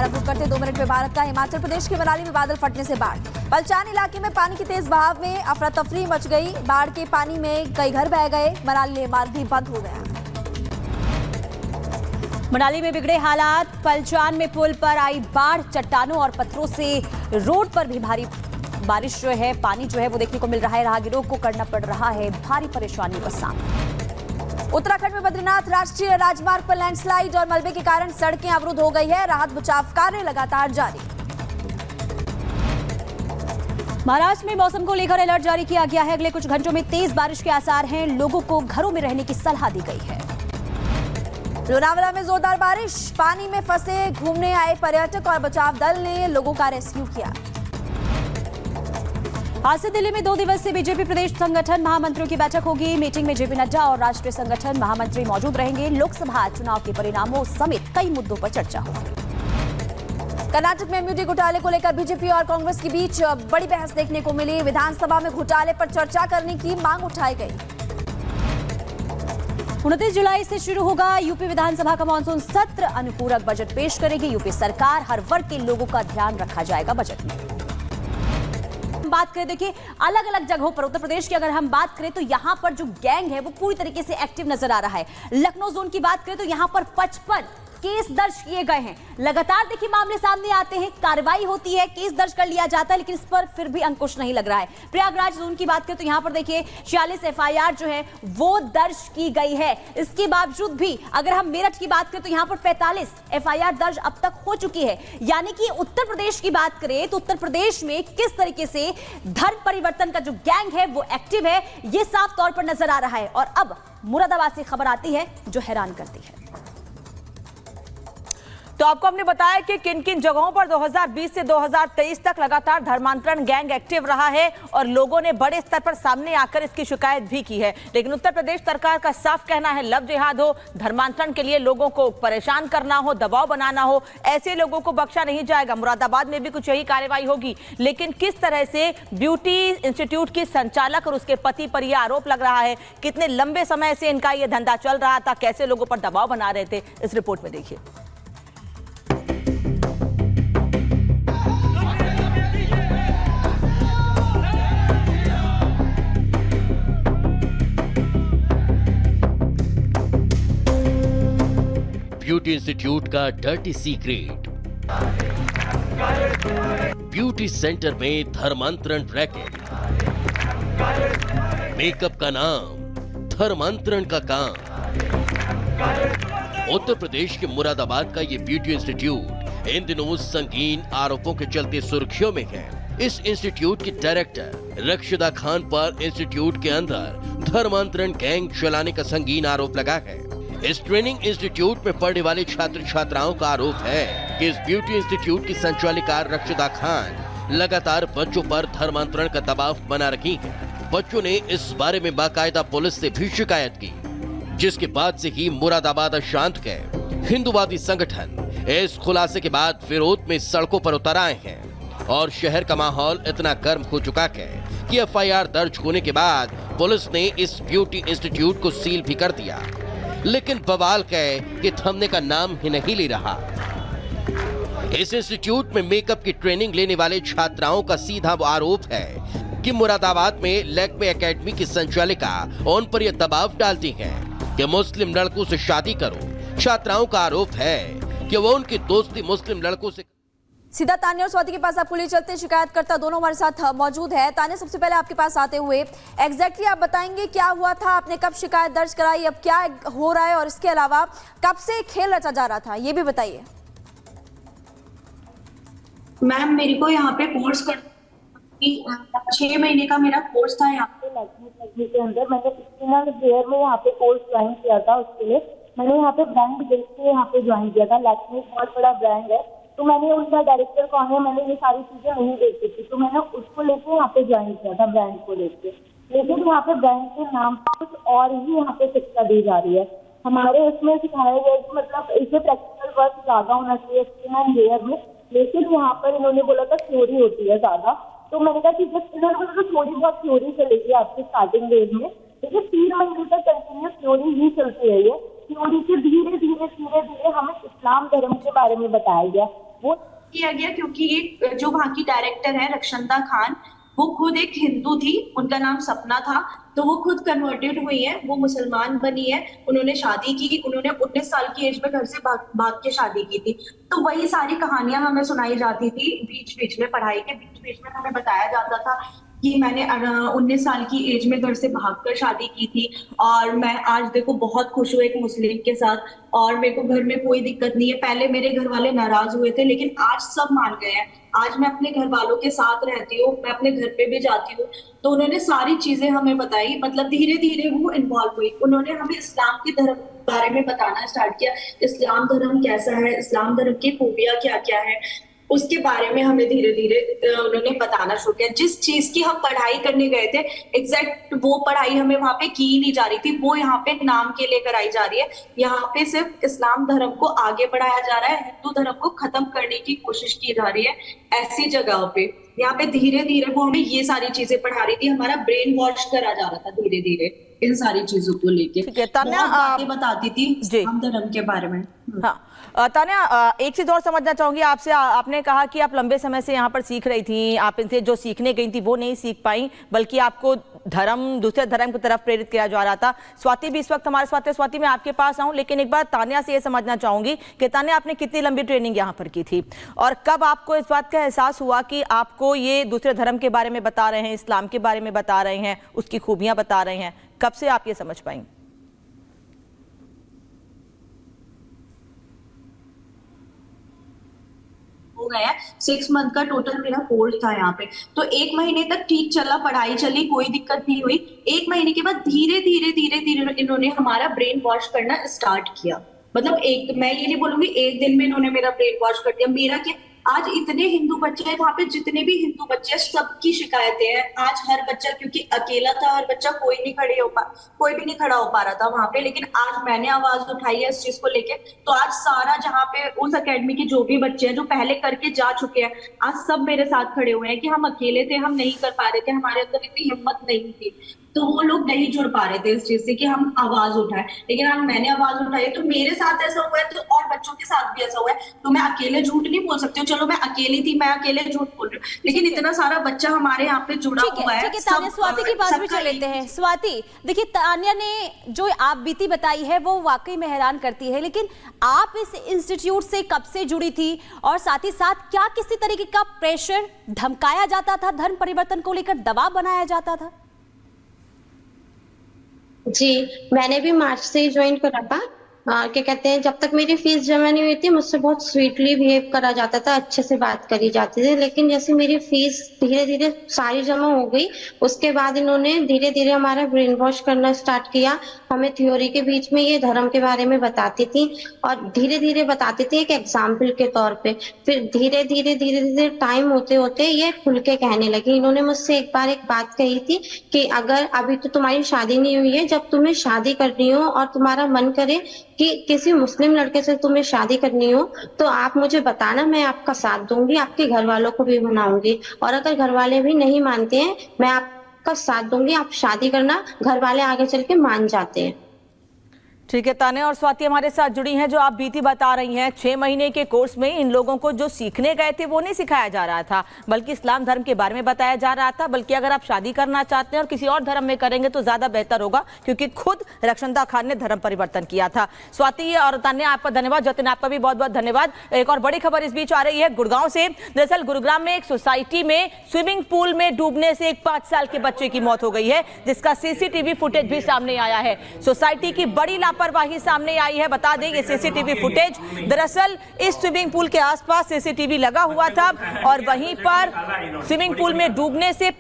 Update करते 2 minute में भारत का हिमाचल प्रदेश के मनाली में बादल फटने से बाढ़। पलचान इलाके में पानी की तेज बहाव में अफरा तफरी मच गई। बाढ़ के पानी में कई घर बह गए। मनाली मार्ग भी बंद हो गया। मनाली में बिगड़े हालात। पलचान में पुल पर आई बाढ़। चट्टानों और पत्थरों से रोड पर भी भारी बारिश जो है, पानी जो है वो देखने को मिल रहा है। राहगीरों को करना पड़ रहा है भारी परेशानियों का सामना। उत्तराखंड में बद्रीनाथ राष्ट्रीय राजमार्ग पर लैंडस्लाइड और मलबे के कारण सड़कें अवरुद्ध हो गई है। राहत बचाव कार्य लगातार जारी। महाराष्ट्र में मौसम को लेकर अलर्ट जारी किया गया है। अगले कुछ घंटों में तेज बारिश के आसार हैं। लोगों को घरों में रहने की सलाह दी गई है। लोनावाला में जोरदार बारिश। पानी में फंसे घूमने आए पर्यटक और बचाव दल ने लोगों का रेस्क्यू किया। आज से दिल्ली में 2 दिवसीय बीजेपी प्रदेश संगठन महामंत्रियों की बैठक होगी। मीटिंग में जेपी नड्डा और राष्ट्रीय संगठन महामंत्री मौजूद रहेंगे। लोकसभा चुनाव के परिणामों समेत कई मुद्दों पर चर्चा होगी। कर्नाटक में एमयूडी घोटाले को लेकर बीजेपी और कांग्रेस के बीच बड़ी बहस देखने को मिली। विधानसभा में घोटाले पर चर्चा करने की मांग उठाई गई। 29 जुलाई से शुरू होगा यूपी विधानसभा का मानसून सत्र। अनुपूरक बजट पेश करेगी यूपी सरकार। हर वर्ग के लोगों का ध्यान रखा जाएगा बजट में। बात करें, देखिए अलग अलग जगहों पर उत्तर प्रदेश की अगर हम बात करें तो यहां पर जो गैंग है वो पूरी तरीके से एक्टिव नजर आ रहा है। लखनऊ जोन की बात करें तो यहां पर 55 केस दर्ज किए गए हैं। लगातार देखिए मामले सामने आते हैं, कार्रवाई होती है, केस दर्ज कर लिया जाता है, लेकिन इस पर फिर भी अंकुश नहीं लग रहा है। प्रयागराज जोन की बात करें तो यहां पर देखिए 46 एफआईआर जो है वो दर्ज की गई है। इसके बावजूद भी अगर हम मेरठ की बात करें तो यहां पर 45 एफआईआर दर्ज अब तक हो चुकी है। यानी कि उत्तर प्रदेश की बात करें तो उत्तर प्रदेश में किस तरीके से धर्म परिवर्तन का जो गैंग है वो एक्टिव है, ये साफ तौर पर नजर आ रहा है। और अब मुरादाबाद से खबर आती है जो हैरान करती है। तो आपको हमने बताया कि किन किन जगहों पर 2020 से 2023 तक लगातार धर्मांतरण गैंग एक्टिव रहा है और लोगों ने बड़े स्तर पर सामने आकर इसकी शिकायत भी की है। लेकिन उत्तर प्रदेश सरकार का साफ कहना है, लव जिहाद हो, धर्मांतरण के लिए लोगों को परेशान करना हो, दबाव बनाना हो, ऐसे लोगों को बख्शा नहीं जाएगा। मुरादाबाद में भी कुछ यही कार्रवाई होगी। लेकिन किस तरह से ब्यूटी इंस्टीट्यूट की संचालक और उसके पति पर यह आरोप लग रहा है, कितने लंबे समय से इनका यह धंधा चल रहा था, कैसे लोगों पर दबाव बना रहे थे, इस रिपोर्ट में देखिए। ब्यूटी इंस्टीट्यूट का डर्टी सीक्रेट। ब्यूटी सेंटर में धर्मांतरण रैकेट। मेकअप का नाम, धर्मांतरण का काम। उत्तर प्रदेश के मुरादाबाद का ये ब्यूटी इंस्टीट्यूट इन दिनों संगीन आरोपों के चलते सुर्खियों में है। इस इंस्टीट्यूट की डायरेक्टर रक्षदा खान पर इंस्टीट्यूट के अंदर धर्मांतरण गैंग चलाने का संगीन आरोप लगा है। इस ट्रेनिंग इंस्टीट्यूट में पढ़ने वाले छात्र छात्राओं का आरोप है कि इस ब्यूटी इंस्टीट्यूट की संचालिका रक्षदा खान लगातार बच्चों पर धर्मांतरण का दबाव बना रही है। बच्चों ने इस बारे में बाकायदा पुलिस से भी शिकायत की, जिसके बाद से ही मुरादाबाद अशांत गए। हिंदूवादी संगठन इस खुलासे के बाद विरोध में सड़कों पर उतर आए हैं और शहर का माहौल इतना गर्म हो चुका है कि एफआईआर दर्ज होने के बाद पुलिस ने इस ब्यूटी इंस्टीट्यूट को सील भी कर दिया। लेकिन बवाल है कि थमने का नाम ही नहीं ले रहा। इस इंस्टीट्यूट में मेकअप की ट्रेनिंग लेने वाले छात्राओं का सीधा आरोप है कि मुरादाबाद में लैक्मे एकेडमी की संचालिका उन पर यह दबाव डालती है कि मुस्लिम लड़कों से शादी करो। छात्राओं का आरोप है कि वो उनकी दोस्ती मुस्लिम लड़कों से। सीधा तान्या और स्वाति के पास आपको ले चलते। शिकायतकर्ता दोनों हमारे साथ मौजूद है। तान्या, सबसे पहले आपके पास आते हुए एग्जैक्टली आप बताएंगे क्या हुआ था, आपने कब शिकायत दर्ज कराई, अब क्या हो रहा है और इसके अलावा कब से खेल रचा जा रहा था, ये भी बताइए। मैम, मेरे को यहाँ पे कोर्स कर 6 महीने का मेरा कोर्स था यहाँ पे लैक्मे के अंदर। मैंने 15 ईयर में यहाँ पे कोर्स ज्वाइन किया था। उसके लिए मैंने यहाँ पे ब्रांड देख के यहाँ पे ज्वाइन किया था। लैक्मे बहुत बड़ा ब्रांड है, तो मैंने उनका डायरेक्टर कौन है, मैंने ये सारी चीजें नहीं देखी थी, तो मैंने उसको लेके यहाँ पे ज्वाइन किया था, ब्रांड को लेके। लेकिन यहाँ पे ब्रांड के नाम पर कुछ और ही यहाँ पे शिक्षा दी जा रही है। हमारे उसमें सिखाया गया कि मतलब इसे प्रैक्टिकल वर्क ज्यादा होना चाहिए स्किन एंड हेयर में, लेकिन यहाँ पर इन्होंने बोला था थ्योरी होती है ज्यादा। तो मैंने कहा ठीक है, इन्होंने बोला थोड़ी बहुत थ्योरी चलेगी आपकी स्टार्टिंग डेज में, लेकिन 3 महीने तक कंटिन्यूस थ्योरी ही चलती है। ये थ्योरी से धीरे धीरे हमें इस्लाम धर्म के बारे में बताया गया। वो किया गया क्योंकि ये जो वहाँ की डायरेक्टर है रक्षंदा खान, वो खुद एक हिंदू थी, उनका नाम सपना था, तो वो खुद कन्वर्टेड हुई है, वो मुसलमान बनी है, उन्होंने शादी की, उन्होंने 19 साल की एज में घर से भाग के शादी की थी। तो वही सारी कहानियां हमें सुनाई जाती थी बीच बीच में, पढ़ाई के बीच बीच में हमें बताया जाता था कि मैंने 19 साल की एज में घर से भागकर शादी की थी और मैं आज देखो बहुत खुश हूँ एक मुस्लिम के साथ और मेरे को घर में कोई दिक्कत नहीं है। पहले मेरे घर वाले नाराज हुए थे लेकिन आज सब मान गए हैं। आज मैं अपने घर वालों के साथ रहती हूँ, मैं अपने घर पे भी जाती हूँ। तो उन्होंने सारी चीजें हमें बताई, मतलब धीरे धीरे वो इन्वॉल्व हुई। उन्होंने हमें इस्लाम के धर्म के बारे में बताना स्टार्ट किया, इस्लाम धर्म कैसा है, इस्लाम धर्म की खूबियां क्या क्या है, उसके बारे में हमें धीरे धीरे उन्होंने बताना शुरू किया। जिस चीज की हम पढ़ाई करने गए थे एग्जैक्ट वो पढ़ाई हमें वहां पे की नहीं जा रही थी, वो यहाँ पे नाम के लिए कराई जा रही है। यहाँ पे सिर्फ इस्लाम धर्म को आगे बढ़ाया जा रहा है, हिंदू धर्म को खत्म करने की कोशिश की जा रही है। ऐसी जगह पे यहाँ पे धीरे धीरे वो हमें ये सारी चीजें पढ़ा रही थी, हमारा ब्रेन वॉश करा जा रहा था धीरे धीरे इन सारी चीजों को लेके। तान्या, बातें बताती थी इस्लाम धर्म के बारे में। हाँ तान्या, एक चीज और समझना चाहूंगी आपसे। आपने कहा कि आप लंबे समय से यहाँ पर सीख रही थी, आप इनसे जो सीखने गई थी वो नहीं सीख पाई, बल्कि आपको दूसरे धर्म की तरफ प्रेरित किया जा रहा था। स्वाति भी इस वक्त हमारे साथ है। स्वाति, मैं आपके पास आऊं, लेकिन एक बार तान्या से ये समझना चाहूंगी कि तान्या, आपने कितनी लंबी ट्रेनिंग यहाँ पर की थी और कब आपको इस बात का एहसास हुआ कि आपको ये दूसरे धर्म के बारे में बता रहे हैं, इस्लाम के बारे में बता रहे हैं, उसकी खूबियां बता रहे हैं, कब से आप ये समझ पाई? हो गया 6 मंथ का टोटल मेरा कोर्स था यहाँ पे। तो 1 महीने तक ठीक चला, पढ़ाई चली, कोई दिक्कत नहीं हुई। 1 महीने के बाद धीरे धीरे इन्होंने हमारा ब्रेन वॉश करना स्टार्ट किया। मतलब मैं ये नहीं बोलूंगी 1 दिन में इन्होंने मेरा ब्रेन वॉश कर दिया। मेरा क्या, आज इतने हिंदू बच्चे हैं वहां पे, जितने भी हिंदू बच्चे हैं सबकी शिकायतें हैं। आज हर बच्चा, क्योंकि अकेला था हर बच्चा, कोई भी नहीं खड़ा हो पा रहा था वहां पे, लेकिन आज मैंने आवाज उठाई है इस चीज को लेके। तो आज सारा जहाँ पे उस एकेडमी के जो भी बच्चे हैं जो पहले करके जा चुके हैं, आज सब मेरे साथ खड़े हुए हैं कि हम अकेले थे, हम नहीं कर पा रहे थे, हमारे अंदर इतनी हिम्मत नहीं थी, तो वो लोग नहीं जुड़ पा रहे थे इस चीज से कि हम आवाज उठाएं। लेकिन आज मैंने आवाज उठाई तो मेरे साथ ऐसा हुआ है, तो और बच्चों के साथ भी ऐसा हुआ है। तो मैं अकेले झूठ नहीं बोल सकती हूँ, चलो मैं अकेली थी, मैं अकेले झूठ बोल रही हूँ, लेकिन इतना सारा बच्चा हमारे यहाँ पे जुड़ा हुआ है। ठीक है तान्या, स्वाति की बात भी चल लेते हैं। स्वाति, देखिए तान्या ने जो आप बीती बताई है वो वाकई में हैरान करती है, लेकिन आप इस इंस्टीट्यूट से कब से जुड़ी थी और साथ ही साथ क्या किसी तरीके का प्रेशर, धमकाया जाता था, धर्म परिवर्तन को लेकर दबाव बनाया जाता था? जी, मैंने भी मार्च से ही ज्वाइन करा था। क्या कहते हैं, जब तक मेरी फीस जमा नहीं हुई थी मुझसे बहुत स्वीटली बिहेव करा जाता था, अच्छे से बात करी जाती थी। लेकिन जैसे मेरी फीस धीरे धीरे सारी जमा हो गई, उसके बाद इन्होंने धीरे धीरे हमारा ब्रेन वॉश करना स्टार्ट किया। हमें थ्योरी के बीच में ये धर्म के बारे में बताती थी और धीरे धीरे बताती थी एक एग्जाम्पल के तौर पे। फिर धीरे धीरे टाइम होते होते ये खुल के कहने लगी। इन्होंने मुझसे एक बार एक बात कही थी कि अगर अभी तो तुम्हारी शादी नहीं हुई है, जब तुम्हें शादी करनी हो और तुम्हारा मन करे कि किसी मुस्लिम लड़के से तुम्हें शादी करनी हो तो आप मुझे बताना, मैं आपका साथ दूंगी, आपके घर वालों को भी मनाऊंगी, और अगर घर वाले भी नहीं मानते हैं मैं आपका साथ दूंगी, आप शादी करना, घर वाले आगे चल के मान जाते हैं। ठीक है, तान्या और स्वाति हमारे साथ जुड़ी हैं। जो आप बीती बता रही हैं, 6 महीने के कोर्स में इन लोगों को जो सीखने गए थे वो नहीं सिखाया जा रहा था, बल्कि इस्लाम धर्म के बारे में बताया जा रहा था। बल्कि अगर आप शादी करना चाहते हैं और किसी और धर्म में करेंगे तो ज्यादा बेहतर होगा, क्योंकि खुद रक्षंदा खान ने धर्म परिवर्तन किया था। स्वाति और तान्या, आपका धन्यवाद। जतिन, आपका भी बहुत बहुत धन्यवाद। एक और बड़ी खबर इस बीच आ रही है गुड़गांव से। दरअसल गुरुग्राम में एक सोसाइटी में स्विमिंग पूल में डूबने से एक 5 साल के बच्चे की मौत हो गई है, जिसका सीसीटीवी फुटेज भी सामने आया है। सोसाइटी की बड़ी लापरवाही सामने आई है। बता दें ये सीसीटीवी फुटेज, दरअसल इस स्विमिंग पूल के आसपास सीसीटीवी लगा हुआ था और वहीं पर स्विमिंग पूल में डूबने से